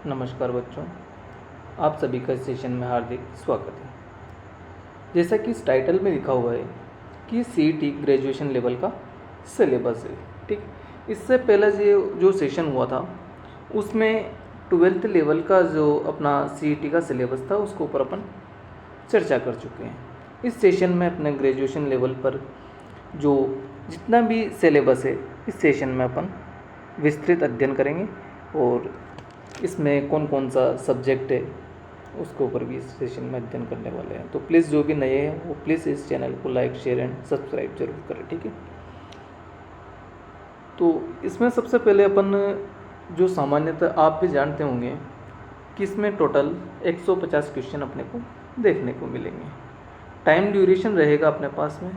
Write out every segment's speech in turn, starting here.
नमस्कार बच्चों, आप सभी का इस सेशन में हार्दिक स्वागत है। जैसा कि इस टाइटल में लिखा हुआ है कि सीईटी ग्रेजुएशन लेवल का सिलेबस है, ठीक। इससे पहले जो सेशन हुआ था उसमें 12th लेवल का जो अपना सीईटी का सिलेबस था उसके ऊपर अपन चर्चा कर चुके हैं। इस सेशन में अपने ग्रेजुएशन लेवल पर जो जितना भी सिलेबस है इस सेशन में अपन विस्तृत अध्ययन करेंगे और इसमें कौन कौन सा सब्जेक्ट है उसके ऊपर भी इस सेशन में अध्ययन करने वाले हैं। तो प्लीज़ जो भी नए हैं वो प्लीज़ इस चैनल को लाइक शेयर एंड सब्सक्राइब जरूर करें, ठीक है। तो इसमें सबसे पहले अपन जो सामान्यतः आप भी जानते होंगे कि इसमें टोटल 150 क्वेश्चन अपने को देखने को मिलेंगे। टाइम ड्यूरेशन रहेगा अपने पास में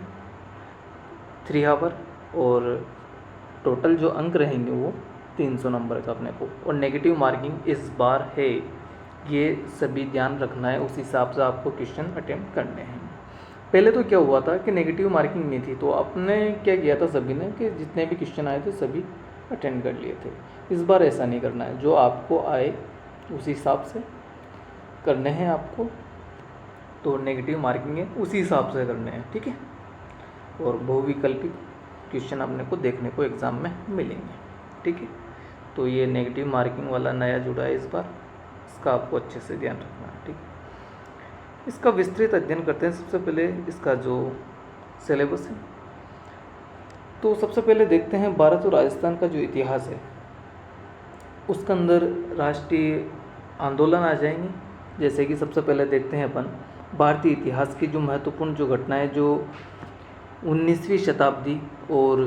3 आवर और टोटल जो अंक रहेंगे वो 300 नंबर का अपने को, और नेगेटिव मार्किंग इस बार है, ये सभी ध्यान रखना है। उस हिसाब से आपको क्वेश्चन अटेम्प्ट करने हैं। पहले तो क्या हुआ था कि नेगेटिव मार्किंग नहीं थी, तो आपने क्या किया था सभी ने कि जितने भी क्वेश्चन आए थे सभी अटेंड कर लिए थे। इस बार ऐसा नहीं करना है, जो आपको आए उसी हिसाब से करने हैं आपको, तो नेगेटिव मार्किंग है उसी हिसाब से करने हैं, ठीक है। और बहुविकल्पिक क्वेश्चन अपने को देखने को एग्ज़ाम में मिलेंगे, ठीक है। तो ये नेगेटिव मार्किंग वाला नया जुड़ा है इस बार, इसका आपको अच्छे से ध्यान रखना है, ठीक है। इसका विस्तृत अध्ययन करते हैं। सबसे पहले इसका जो सिलेबस है, तो सबसे पहले देखते हैं भारत और राजस्थान का जो इतिहास है उसके अंदर राष्ट्रीय आंदोलन आ जाएंगे। जैसे कि सबसे पहले देखते हैं अपन भारतीय इतिहास की जो महत्वपूर्ण जो घटनाएं जो 19वीं शताब्दी और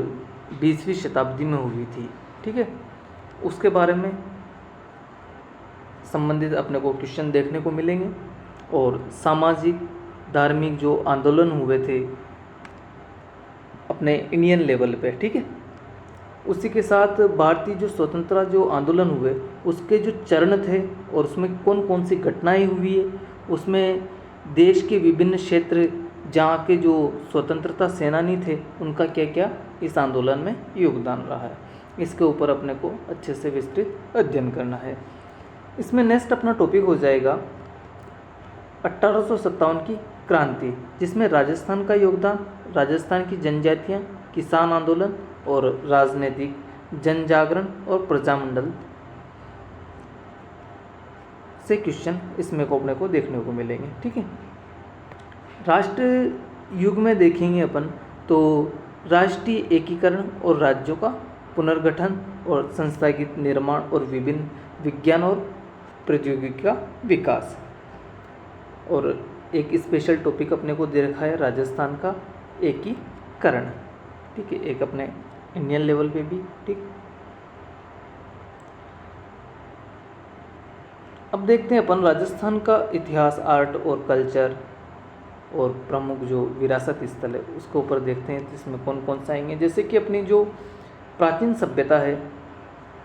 20वीं शताब्दी में हुई थी, ठीक है, उसके बारे में संबंधित अपने को क्वेश्चन देखने को मिलेंगे। और सामाजिक धार्मिक जो आंदोलन हुए थे अपने इंडियन लेवल पे, ठीक है, उसी के साथ भारतीय जो स्वतंत्रता जो आंदोलन हुए उसके जो चरण थे और उसमें कौन कौन सी घटनाएं हुई है, उसमें देश के विभिन्न क्षेत्र जहाँ के जो स्वतंत्रता सेनानी थे उनका क्या क्या इस आंदोलन में योगदान रहा है, इसके ऊपर अपने को अच्छे से विस्तृत अध्ययन करना है। इसमें नेक्स्ट अपना टॉपिक हो जाएगा 1857 की क्रांति, जिसमें राजस्थान का योगदान, राजस्थान की जनजातियाँ, किसान आंदोलन और राजनीतिक जन जागरण और प्रजामंडल से क्वेश्चन इसमें को अपने को देखने को मिलेंगे, ठीक है। राष्ट्र युग में देखेंगे अपन तो राष्ट्रीय एकीकरण और राज्यों का पुनर्गठन और संस्थागत निर्माण और विभिन्न विज्ञान और प्रौद्योगिकी का विकास। और एक स्पेशल टॉपिक अपने को दे रखा है राजस्थान का एकीकरण, ठीक है, एक अपने इंडियन लेवल पे भी, ठीक। अब देखते हैं अपन राजस्थान का इतिहास, आर्ट और कल्चर और प्रमुख जो विरासत स्थल है उसके ऊपर देखते हैं इसमें कौन कौन सा आएंगे। जैसे कि अपनी जो प्राचीन सभ्यता है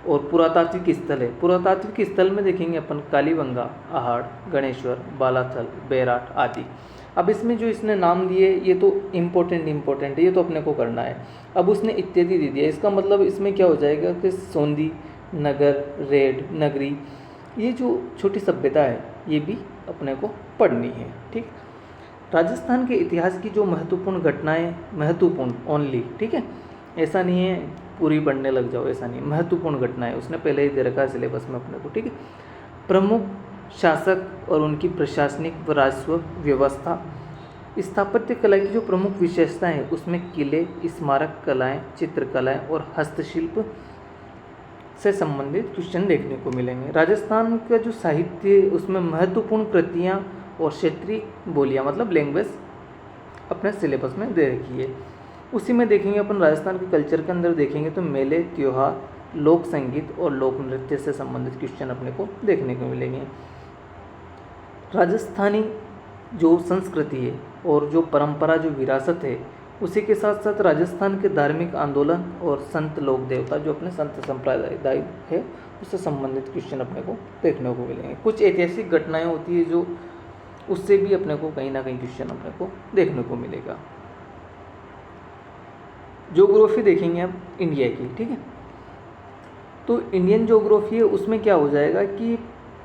और पुरातात्विक स्थल है, पुरातात्विक स्थल में देखेंगे अपन कालीबंगा, आहड़, गणेश्वर, बालाथल, बैराट आदि। अब इसमें जो इसने नाम दिए ये तो इम्पोर्टेंट है, ये तो अपने को करना है। अब उसने इत्यादि दे दिया, इसका मतलब इसमें क्या हो जाएगा कि सोंदी, नगर, रेड, नगरी, ये जो छोटी सभ्यता है ये भी अपने को पढ़नी है, ठीक। राजस्थान के इतिहास की जो महत्वपूर्ण घटनाएं, महत्वपूर्ण ओनली, ठीक है, ऐसा नहीं है पूरी पढ़ने लग जाओ, ऐसा नहीं, महत्वपूर्ण घटनाएं उसने पहले ही दे रखा है सिलेबस में अपने को, ठीक है। प्रमुख शासक और उनकी प्रशासनिक व राजस्व व्यवस्था, स्थापत्य कला की जो प्रमुख विशेषताएं हैं उसमें किले, स्मारक कलाएं, चित्रकलाएं और हस्तशिल्प से संबंधित क्वेश्चन देखने को मिलेंगे। राजस्थान का जो साहित्य उसमें महत्वपूर्ण कृतियाँ और क्षेत्रीय बोलियाँ मतलब लैंग्वेज अपने सिलेबस में दे रखी है। उसी में देखेंगे अपन राजस्थान के कल्चर के अंदर देखेंगे तो मेले, त्योहार, लोक संगीत और लोक नृत्य से संबंधित क्वेश्चन अपने को देखने को मिलेंगे। राजस्थानी जो संस्कृति है और जो परंपरा जो विरासत है उसी के साथ साथ राजस्थान के धार्मिक आंदोलन और संत लोक देवता जो अपने संत संप्रदाय है उससे संबंधित क्वेश्चन अपने को देखने को मिलेंगे। कुछ ऐतिहासिक घटनाएं होती है जो उससे भी अपने को कहीं ना कहीं क्वेश्चन अपने को देखने को मिलेगा। ज्योग्राफी देखेंगे अब इंडिया की, ठीक है। तो इंडियन ज्योग्राफी है उसमें क्या हो जाएगा कि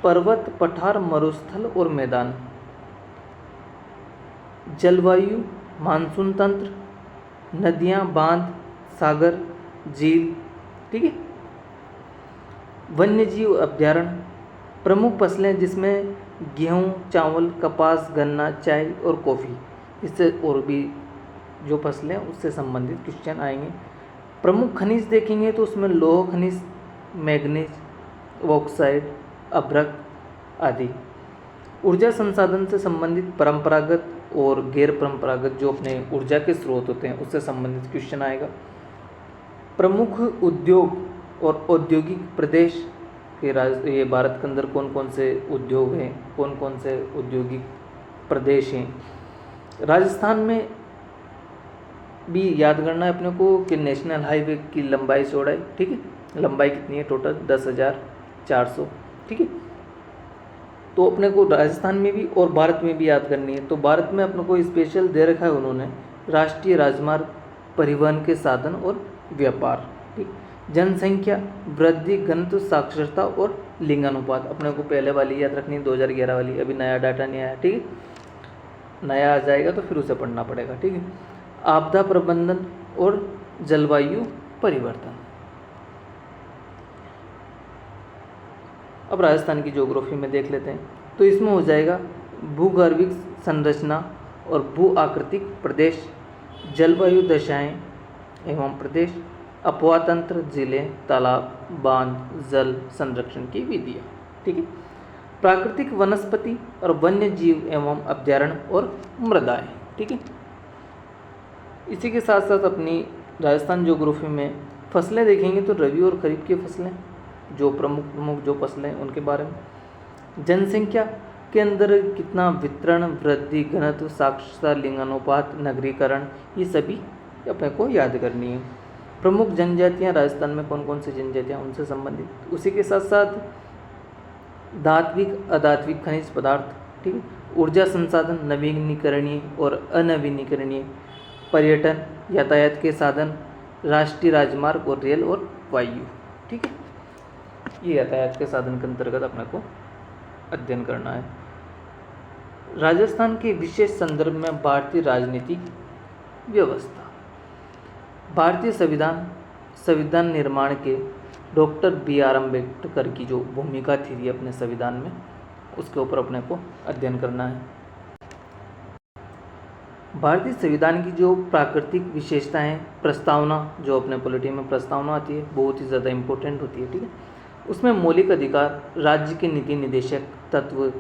पर्वत, पठार, मरुस्थल और मैदान। जलवायु, मानसून तंत्र, नदियाँ, बांध, सागर, झील। ठीक है। वन्य जीव अभ्यारण्य, प्रमुख फसलें जिसमें गेहूँ, चावल, कपास, गन्ना, चाय और कॉफ़ी, इससे और भी जो फसलें उससे संबंधित क्वेश्चन आएंगे। प्रमुख खनिज देखेंगे तो उसमें लौह खनिज, मैग्नीज, ऑक्साइड, अभ्रक आदि। ऊर्जा संसाधन से संबंधित परंपरागत और गैर परंपरागत जो अपने ऊर्जा के स्रोत होते हैं उससे संबंधित क्वेश्चन आएगा। प्रमुख उद्योग और औद्योगिक प्रदेश के ये भारत के अंदर कौन कौन से उद्योग हैं, कौन कौन से औद्योगिक प्रदेश हैं। राजस्थान में भी याद करना है अपने को कि नेशनल हाईवे की लंबाई चौड़ाई, ठीक है, लंबाई कितनी है टोटल 10,400। ठीक है। तो अपने को राजस्थान में भी और भारत में भी याद करनी है। तो भारत में अपने को स्पेशल दे रखा है उन्होंने राष्ट्रीय राजमार्ग, परिवहन के साधन और व्यापार। ठीक। जनसंख्या वृद्धि, घनत्व, साक्षरता और लिंगानुपात अपने को पहले वाली याद रखनी है 2011 वाली, अभी नया डाटा नहीं आया। ठीक है। नया आ जाएगा तो फिर उसे पढ़ना पड़ेगा। ठीक है। आपदा प्रबंधन और जलवायु परिवर्तन। अब राजस्थान की ज्योग्राफी में देख लेते हैं। तो इसमें हो जाएगा भूगर्भिक संरचना और भू आकृतिक प्रदेश, जलवायु दशाएं एवं प्रदेश, अपवा तंत्र, जिले, तालाब, बांध, जल संरक्षण की विधियाँ। ठीक है। प्राकृतिक वनस्पति और वन्य जीव एवं अभ्यारण्य और मृदाएं। ठीक है। इसी के साथ साथ अपनी राजस्थान ज्योग्राफी में फसलें देखेंगे तो रबी और खरीफ की फसलें, जो प्रमुख जो फसलें उनके बारे में। जनसंख्या के अंदर कितना वितरण, वृद्धि, घनत्व, साक्षरता, लिंगानुपात, नगरीकरण, ये सभी अपने को याद करनी है। प्रमुख जनजातियाँ राजस्थान में कौन कौन सी जनजातियाँ उनसे संबंधित। उसी के साथ साथ धात्विक, अधात्विक खनिज पदार्थ। ठीक है। ऊर्जा संसाधन, नवीनीकरणीय और अनवीनीकरणीय, पर्यटन, यातायात के साधन, राष्ट्रीय राजमार्ग और रेल और वायु। ठीक है। ये यातायात के साधन के अंतर्गत अपने को अध्ययन करना है। राजस्थान के विशेष संदर्भ में भारतीय राजनीतिक व्यवस्था। भारतीय संविधान निर्माण के डॉक्टर बी.आर. अम्बेडकर की जो भूमिका थी अपने संविधान में, उसके ऊपर अपने को अध्ययन करना है। भारतीय संविधान की जो प्राकृतिक विशेषताएं, प्रस्तावना, जो अपने पॉलिटी में प्रस्तावना आती है बहुत ही ज़्यादा इम्पोर्टेंट होती है। ठीक है। उसमें मौलिक अधिकार, राज्य के नीति निर्देशक तत्व,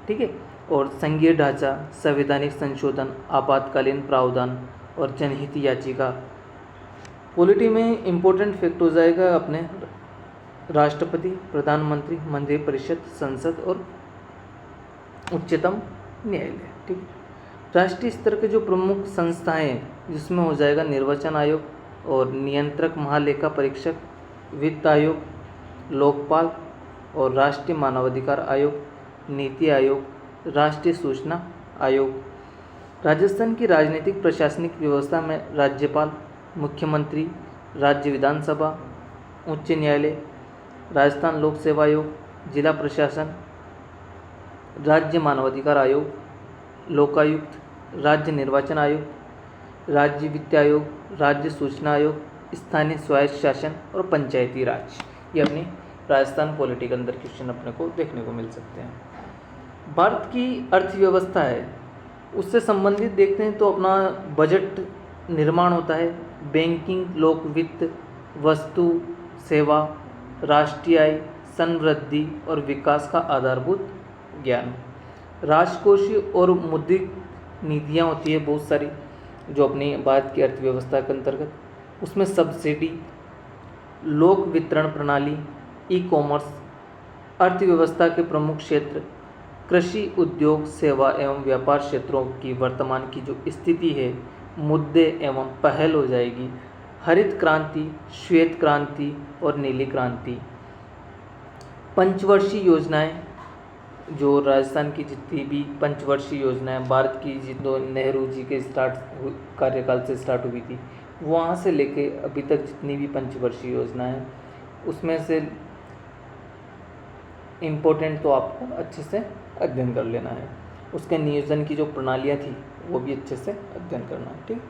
ठीक है, और संघीय ढांचा, संवैधानिक संशोधन, आपातकालीन प्रावधान और जनहित याचिका। पॉलिटी में इम्पोर्टेंट फैक्ट हो जाएगा अपने राष्ट्रपति, प्रधानमंत्री, मंत्रिपरिषद, संसद और उच्चतम न्यायालय। ठीक है। राष्ट्रीय स्तर के जो प्रमुख संस्थाएं हैं जिसमें हो जाएगा निर्वाचन आयोग और नियंत्रक महालेखा परीक्षक, वित्त आयोग, लोकपाल और राष्ट्रीय मानवाधिकार आयोग, नीति आयोग, राष्ट्रीय सूचना आयोग। राजस्थान की राजनीतिक प्रशासनिक व्यवस्था में राज्यपाल, मुख्यमंत्री, राज्य विधानसभा, उच्च न्यायालय, राजस्थान लोक सेवा आयोग, जिला प्रशासन, राज्य मानवाधिकार आयोग, लोकायुक्त, राज्य निर्वाचन आयोग, राज्य वित्त आयोग, राज्य सूचना आयोग, स्थानीय स्वायत्त शासन और पंचायती राज। ये अपनी राजस्थान पॉलिटी के अंदर क्वेश्चन अपने को देखने को मिल सकते हैं। भारत की अर्थव्यवस्था है उससे संबंधित देखते हैं तो अपना बजट निर्माण होता है, बैंकिंग, लोक वित्त, वस्तु सेवा, राष्ट्रीय आय, समृद्धि और विकास का आधारभूत ज्ञान। राजकोषीय और मौद्रिक नीतियाँ होती है बहुत सारी जो अपनी भारत की अर्थव्यवस्था के अंतर्गत, उसमें सब्सिडी, लोक वितरण प्रणाली, ई कॉमर्स। अर्थव्यवस्था के प्रमुख क्षेत्र कृषि, उद्योग, सेवा एवं व्यापार क्षेत्रों की वर्तमान की जो स्थिति है, मुद्दे एवं पहल हो जाएगी हरित क्रांति, श्वेत क्रांति और नीली क्रांति। पंचवर्षीय योजनाएं, जो राजस्थान की जितनी भी पंचवर्षीय योजनाएं भारत की जितने नेहरू जी के कार्यकाल से स्टार्ट हुई थी, वहाँ से लेके अभी तक जितनी भी पंचवर्षीय योजनाएं हैं उसमें से इम्पोर्टेंट तो आपको अच्छे से अध्ययन कर लेना है। उसके नियोजन की जो प्रणालियाँ थी वो भी अच्छे से अध्ययन करना है। ठीक,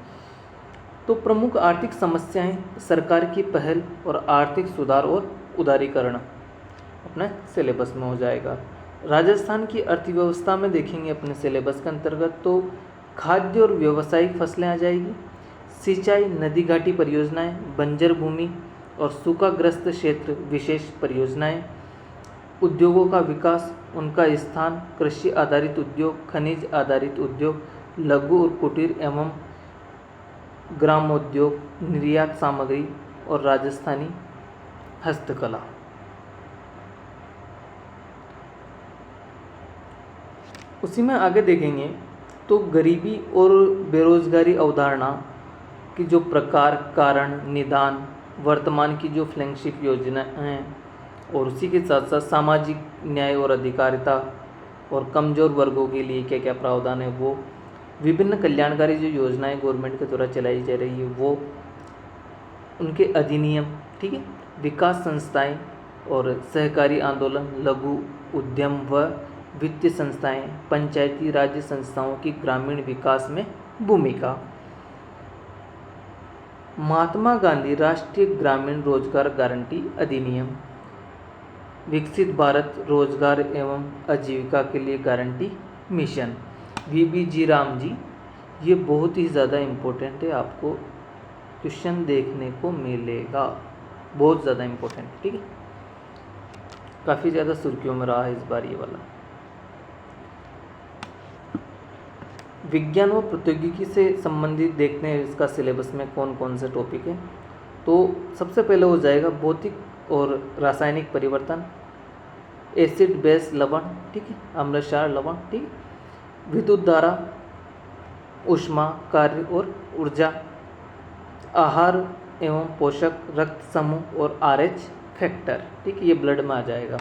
तो प्रमुख आर्थिक समस्याएं, सरकार की पहल और आर्थिक सुधार और उदारीकरण अपने सिलेबस में हो जाएगा। राजस्थान की अर्थव्यवस्था में देखेंगे अपने सिलेबस के अंतर्गत तो खाद्य और व्यावसायिक फसलें आ जाएगी, सिंचाई, नदी घाटी परियोजनाएं, बंजर भूमि और सूखाग्रस्त क्षेत्र विशेष परियोजनाएं, उद्योगों का विकास, उनका स्थान, कृषि आधारित उद्योग, खनिज आधारित उद्योग, लघु और कुटीर एवं ग्रामोद्योग, निर्यात सामग्री और राजस्थानी हस्तकला। उसी में आगे देखेंगे तो गरीबी और बेरोजगारी अवधारणा की जो प्रकार, कारण, निदान, वर्तमान की जो फ्लैगशिप योजना हैं और उसी के साथ साथ सामाजिक न्याय और अधिकारिता और कमज़ोर वर्गों के लिए क्या क्या प्रावधान है, वो विभिन्न कल्याणकारी जो योजनाएं गवर्नमेंट के द्वारा चलाई जा रही है वो उनके अधिनियम, ठीक है, विकास संस्थाएं और सहकारी आंदोलन, लघु उद्यम व वित्तीय संस्थाएं, पंचायती राज संस्थाओं की ग्रामीण विकास में भूमिका, महात्मा गांधी राष्ट्रीय ग्रामीण रोजगार गारंटी अधिनियम, विकसित भारत रोजगार एवं आजीविका के लिए guarantee mission, VBG Ram ji. ये बहुत ही ज़्यादा इम्पोर्टेंट है, आपको क्वेश्चन देखने को मिलेगा, बहुत ज़्यादा इम्पोर्टेंट, ठीक है, काफ़ी ज़्यादा सुर्खियों में रहा है इस बार ये वाला। विज्ञान व प्रौद्योगिकी से संबंधित देखते हैं इसका सिलेबस में कौन कौन से टॉपिक है। तो सबसे पहले हो जाएगा भौतिक और रासायनिक परिवर्तन, एसिड बेस लवण, ठीक है, अम्ल क्षार लवण, ठीक है, विद्युत धारा, ऊष्मा कार्य और ऊर्जा, आहार एवं पोषक, रक्त समूह और RH फैक्टर, ठीक है, ये ब्लड में आ जाएगा।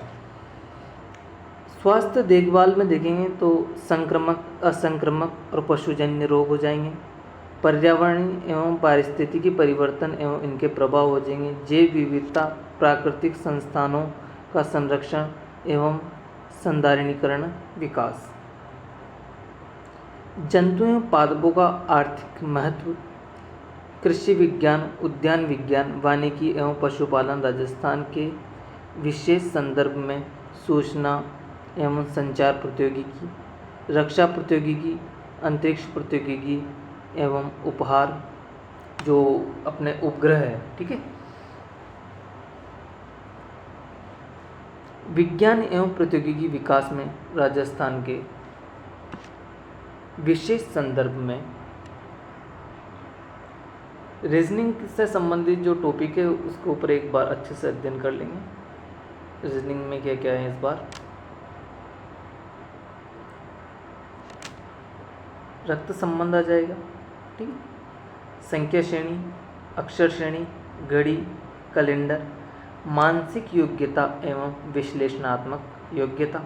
स्वास्थ्य देखभाल में देखेंगे तो संक्रमक, असंक्रमक और पशुजन्य रोग हो जाएंगे, पर्यावरण एवं पारिस्थितिकी परिवर्तन एवं इनके प्रभाव हो जाएंगे, जैव विविधता, प्राकृतिक संस्थानों का संरक्षण एवं संधारणीकरण विकास, जंतु एवं पादपों का आर्थिक महत्व, कृषि विज्ञान, उद्यान विज्ञान, वानिकी एवं पशुपालन राजस्थान के विशेष संदर्भ में, सूचना एवं संचार प्रौद्योगिकी, रक्षा प्रौद्योगिकी, अंतरिक्ष प्रौद्योगिकी एवं उपहार जो अपने उपग्रह है, ठीक है, विज्ञान एवं प्रौद्योगिकी विकास में राजस्थान के विशेष संदर्भ में, रीजनिंग से संबंधित जो टॉपिक है उसके ऊपर एक बार अच्छे से अध्ययन कर लेंगे। रीजनिंग में क्या क्या है इस बार, रक्त संबंध आ जाएगा, ठीक है, संख्या श्रेणी, अक्षर श्रेणी, घड़ी, कैलेंडर, मानसिक योग्यता एवं विश्लेषणात्मक योग्यता,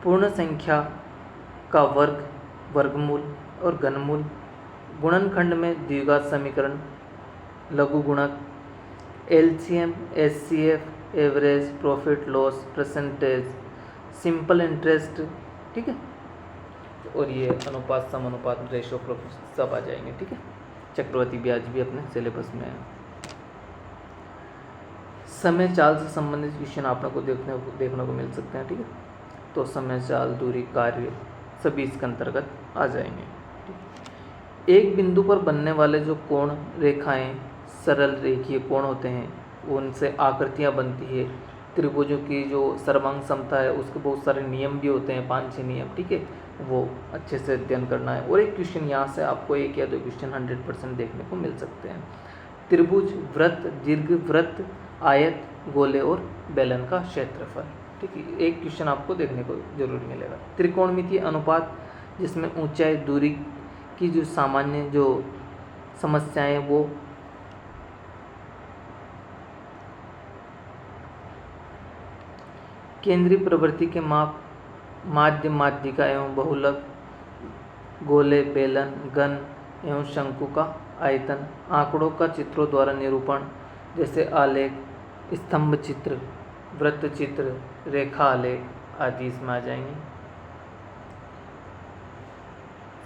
पूर्ण संख्या का वर्ग, वर्गमूल और घनमूल, गुणनखंड में द्विघात समीकरण, लघु गुणक, LCM, HCF, average, profit loss, percentage, simple interest, ठीक है, और ये अनुपात, समानुपात, रेशो, प्रॉफिट सब आ जाएंगे, ठीक है, चक्रवर्ती ब्याज भी अपने सिलेबस में है। समय चाल से संबंधित क्वेश्चन आपने को देखने को मिल सकते हैं, ठीक है, तो समय चाल, दूरी, कार्य सभी इसके अंतर्गत आ जाएंगे। एक बिंदु पर बनने वाले जो कोण, रेखाएं, सरल रेखीय कोण होते हैं, उनसे आकृतियां बनती है। त्रिभुजों की जो सर्वांग समता है उसके बहुत सारे नियम भी होते हैं, 5-6 नियम, ठीक है, वो अच्छे से अध्ययन करना है। और एक क्वेश्चन यहाँ से आपको 1 या 2 क्वेश्चन 100% देखने को मिल सकते हैं। त्रिभुज, वृत्त, दीर्घ वृत्त, आयत, गोले और बेलन का क्षेत्रफल, ठीक है, एक क्वेश्चन आपको देखने को जरूर मिलेगा। त्रिकोणमितीय अनुपात, जिसमें ऊंचाई, दूरी की जो सामान्य जो समस्याएं वो केंद्रीय प्रवृत्ति के माप, माध्य, माध्यिका एवं बहुलक, गोले, बेलन, घन एवं शंकु का आयतन, आंकड़ों का चित्रों द्वारा निरूपण, जैसे आलेख, स्तंभ चित्र, वृत्त चित्र, रेखा आलेख आदि इसमें आ जाएंगे।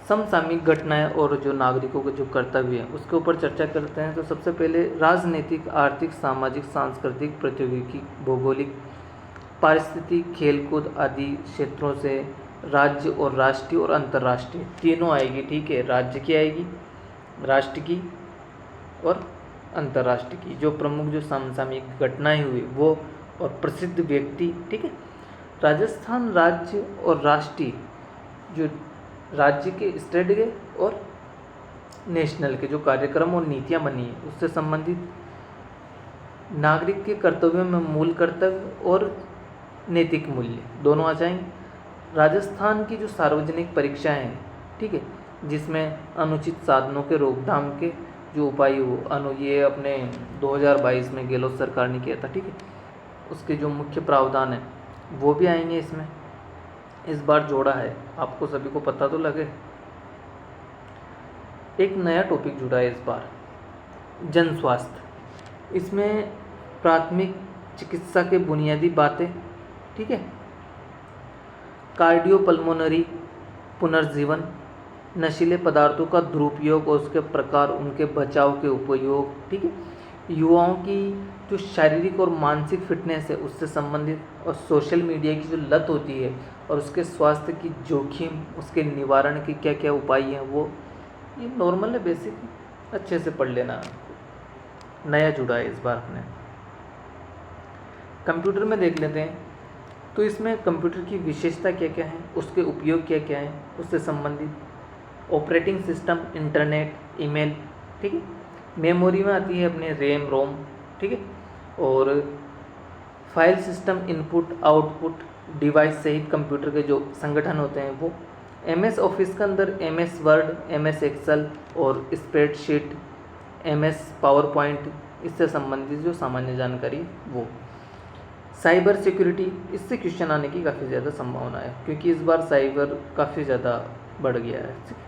समसामयिक घटनाएं और जो नागरिकों के जो कर्तव्य हैं उसके ऊपर चर्चा करते हैं। तो सबसे पहले राजनीतिक, आर्थिक, सामाजिक, सांस्कृतिक, प्रौद्योगिकी, भौगोलिक, पारिस्थितिक, खेलकूद आदि क्षेत्रों से राज्य और राष्ट्रीय और अंतर्राष्ट्रीय तीनों आएगी। ठीक है, राज्य की आएगी, राष्ट्र की और अंतर्राष्ट्रीय की, जो प्रमुख जो समसामयिक घटनाएं हुई वो, और प्रसिद्ध व्यक्ति। ठीक है, राजस्थान राज्य और राष्ट्रीय, जो राज्य के स्टेट के और नेशनल के जो कार्यक्रम और नीतियां बनी है उससे संबंधित, नागरिक के कर्तव्यों में मूल कर्तव्य और नैतिक मूल्य दोनों आ जाएंगे। राजस्थान की जो सार्वजनिक परीक्षाएं हैं, ठीक है, जिसमें अनुचित साधनों के रोकथाम के जो उपाय हो, ये अपने 2022 में गहलोत सरकार ने किया था। ठीक है, उसके जो मुख्य प्रावधान है वो भी आएंगे इसमें, इस बार जोड़ा है, आपको सभी को पता तो लगे। एक नया टॉपिक जुड़ा है इस बार, जन स्वास्थ्य। इसमें प्राथमिक चिकित्सा के बुनियादी बातें, ठीक है, कार्डियोपल्मोनरी पुनर्जीवन, नशीले पदार्थों का दुरुपयोग और उसके प्रकार, उनके बचाव के उपयोग, ठीक है, युवाओं की जो शारीरिक और मानसिक फिटनेस है उससे संबंधित, और सोशल मीडिया की जो लत होती है और उसके स्वास्थ्य की जोखिम, उसके निवारण के क्या क्या उपाय हैं वो, ये नॉर्मल है, बेसिक, अच्छे से पढ़ लेना। नया जुड़ा है इस बार अपने। कंप्यूटर में देख लेते हैं, तो इसमें कंप्यूटर की विशेषता क्या क्या है, उसके उपयोग क्या क्या है, उससे संबंधित ऑपरेटिंग सिस्टम, इंटरनेट, ईमेल, ठीक है, मेमोरी में आती है अपने रैम, रोम, ठीक है, और file system, input output device सहित कंप्यूटर के जो संगठन होते हैं वो, MS ऑफिस के अंदर MS वर्ड, MS एक्सेल और स्प्रेडशीट, MS पावर पॉइंट, इससे संबंधित जो सामान्य जानकारी वो। साइबर सिक्योरिटी, इससे क्वेश्चन आने की काफ़ी ज़्यादा संभावना है क्योंकि इस बार साइबर काफ़ी ज़्यादा बढ़ गया है।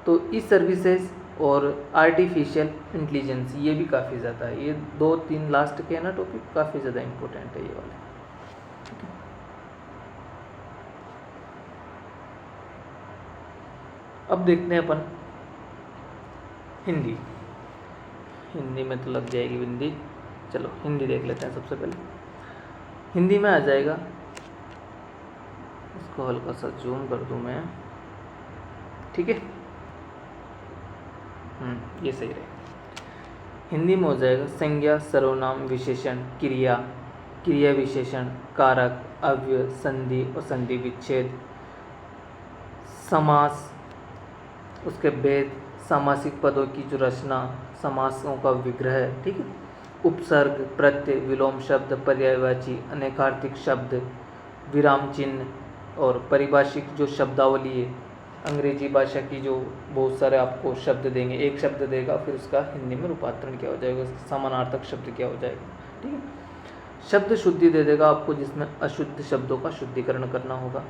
तो ई सर्विसेज और आर्टिफिशियल इंटेलिजेंस, ये भी काफ़ी ज़्यादा है। ये 2-3 लास्ट के है ना टॉपिक, काफ़ी ज़्यादा इम्पोर्टेंट है ये वाले। अब देखते हैं अपन हिंदी। हिंदी में तो लग जाएगी हिंदी, चलो हिंदी देख लेते हैं। सबसे पहले हिंदी में आ जाएगा, इसको हल्का सा जूम कर दूं मैं, ठीक है, ये सही रहेगा। हिंदी में हो जाएगा संज्ञा, सर्वनाम, विशेषण, क्रिया, क्रिया विशेषण, कारक, अव्यय, संधि और संधि विच्छेद, समास, उसके भेद, सामासिक पदों की जो रचना, समासों का विग्रह, ठीक है, उपसर्ग, प्रत्यय, विलोम शब्द, पर्यायवाची, अनेकार्थक शब्द, विराम चिन्ह और परिभाषिक जो शब्दावली है। अंग्रेजी भाषा की जो बहुत सारे आपको शब्द देंगे, एक शब्द देगा फिर उसका हिंदी में रूपांतरण क्या हो जाएगा, समानार्थक शब्द क्या हो जाएगा, ठीक है। शब्द शुद्धि दे देगा आपको, जिसमें अशुद्ध शब्दों का शुद्धिकरण करना होगा,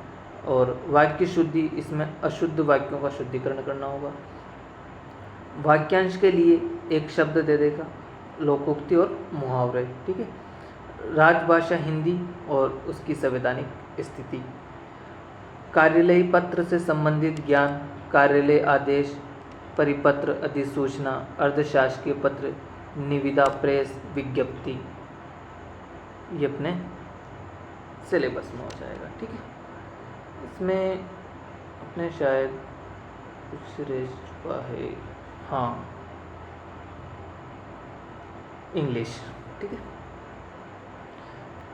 और वाक्य शुद्धि, इसमें अशुद्ध वाक्यों का शुद्धिकरण करना होगा। वाक्यांश के लिए एक शब्द दे देगा, लोकोक्ति और मुहावरे, ठीक है। राजभाषा हिंदी और उसकी संवैधानिक स्थिति, कार्यालयी पत्र से संबंधित ज्ञान, कार्यालय आदेश, परिपत्र, अधिसूचना, अर्धशासकीय पत्र, निविदा, प्रेस, विज्ञप्ति, ये अपने सिलेबस में हो जाएगा, ठीक है। इसमें अपने शायद कुछ रह चुका है, हाँ, इंग्लिश, ठीक है।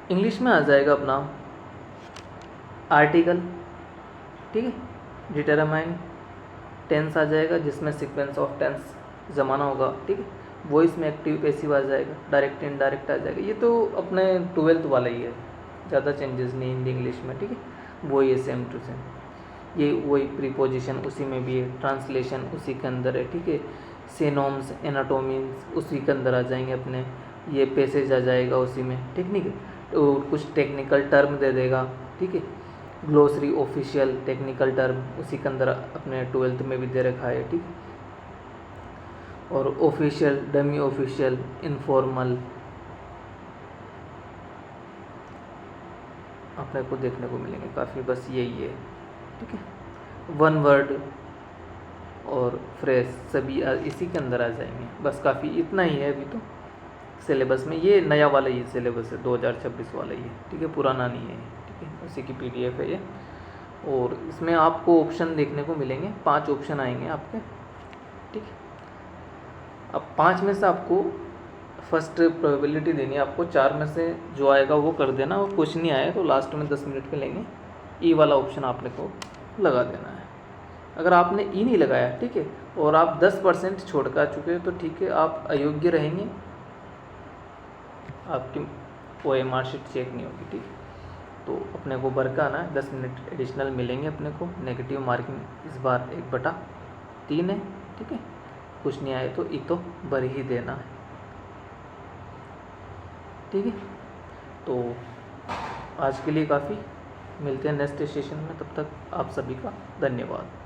इंग्लिश में आ जाएगा अपना आर्टिकल, ठीक है, डिटरमाइन, टेंस आ जाएगा जिसमें सीक्वेंस ऑफ टेंस जमाना होगा, ठीक है, वॉइस में एक्टिव पैसिव आ जाएगा, डायरेक्ट इनडायरेक्ट आ जाएगा। ये तो अपने 12th वाला ही है, ज़्यादा चेंजेस नहीं हिंदी इंग्लिश में, ठीक है, वही है सेम टू सेम। ये वही प्रीपोजिशन उसी में भी है, ट्रांसलेशन उसी के अंदर है, ठीक है, सिनोम्स, एनाटोमीज उसी के अंदर आ जाएंगे अपने, ये पैसेज आ जाएगा उसी में, ठीक है। तो कुछ टेक्निकल टर्म दे देगा, ठीक है, ग्लोसरी, ऑफिशियल, टेक्निकल टर्म उसी के अंदर अपने 12th में भी दे रखा है, ठीक है। और ऑफिशियल, डमी ऑफिशियल, इनफॉर्मल, अपने को देखने को मिलेंगे काफ़ी, बस यही है। ठीक है, वन वर्ड और फ्रेज सभी इसी के अंदर आ जाएंगे, बस काफ़ी इतना ही है अभी तो सिलेबस में। ये नया वाला ही सिलेबस है, 2026 वाला ही है। ठीक है, पुराना नहीं है। ठीक है, उसी की PDF है ये। और इसमें आपको ऑप्शन देखने को मिलेंगे, 5 ऑप्शन आएंगे आपके। ठीक है, अब 5 में से आपको फर्स्ट प्रोबेबिलिटी देनी है आपको, 4 में से जो आएगा वो कर देना, और कुछ नहीं आया तो लास्ट में 10 मिनट पे लेंगे, ई वाला ऑप्शन आपने को लगा देना है। अगर आपने ई नहीं लगाया, ठीक है, और आप 10% छोड़ कर आ चुके हो तो ठीक है, आप अयोग्य रहेंगे, आपकी OMR शीट चेक नहीं होगी। ठीक है, तो अपने को भर का आना है, 10 मिनट एडिशनल मिलेंगे अपने को। नेगेटिव मार्किंग इस बार 1/3 है। ठीक है, कुछ नहीं आए तो ई तो भर ही देना है। ठीक है, तो आज के लिए काफ़ी, मिलते हैं नेक्स्ट सेशन में, तब तक आप सभी का धन्यवाद।